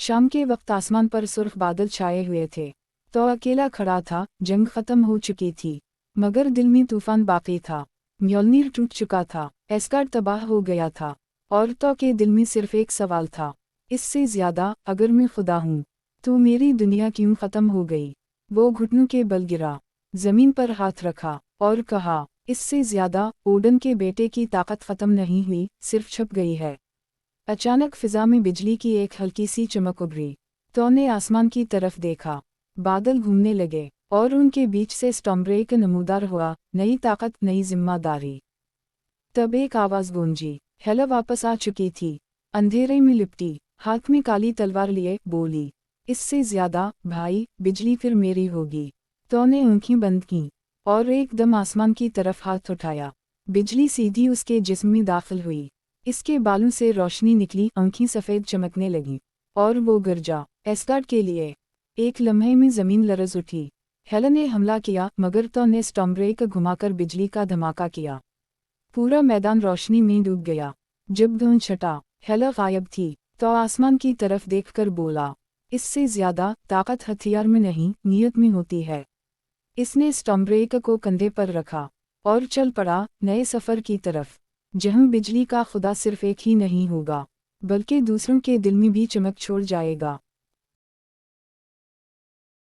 शाम के वक्त आसमान पर सुर्ख बादल छाए हुए थे। तो अकेला खड़ा था, जंग खत्म हो चुकी थी, मगर दिल में तूफान बाकी था। म्योल्नीर टूट चुका था, एस्गार्ड तबाह हो गया था, और तो के दिल में सिर्फ एक सवाल था, इससे ज्यादा, अगर मैं खुदा हूँ तो मेरी दुनिया क्यों खत्म हो गई। वो घुटनों के बल गिरा, जमीन पर हाथ रखा, और कहा, इससे ज्यादा, ओडन के बेटे की ताकत खत्म नहीं हुई, सिर्फ छुप गई है। अचानक फिजा में बिजली की एक हल्की सी चमक उभरी। तो ने आसमान की तरफ देखा, बादल घूमने लगे, और उनके बीच से स्टॉर्मब्रेक नमूदार हुआ, नई ताकत, नई जिम्मेदारी। तब एक आवाज गूंजी, हेला वापस आ चुकी थी, अंधेरे में लिपटी, हाथ में काली तलवार लिए, बोली, इससे ज्यादा, भाई, बिजली फिर मेरी होगी। तो ने आंखें बंद की, और एकदम आसमान की तरफ हाथ उठाया। बिजली सीधी उसके जिस्म में दाखिल हुई, इसके बालों से रोशनी निकली, आंखें सफ़ेद चमकने लगीं, और वो गरजा, एस्गार्ड के लिए। एक लम्हे में ज़मीन लरज़ उठी। हेला ने हमला किया, मगर तो ने स्टॉर्मब्रेक घुमाकर बिजली का धमाका किया। पूरा मैदान रोशनी में डूब गया। जब धुंध छटा, हेला गायब थी, तो आसमान की तरफ देखकर बोला, इससे ज्यादा, ताकत हथियार में नहीं, नीयत में होती है। इसने स्टॉर्मब्रेक को कंधे पर रखा, और चल पड़ा, नए सफ़र की तरफ, जहां बिजली का खुदा सिर्फ एक ही नहीं होगा, बल्कि दूसरों के दिल में भी चमक छोड़ जाएगा।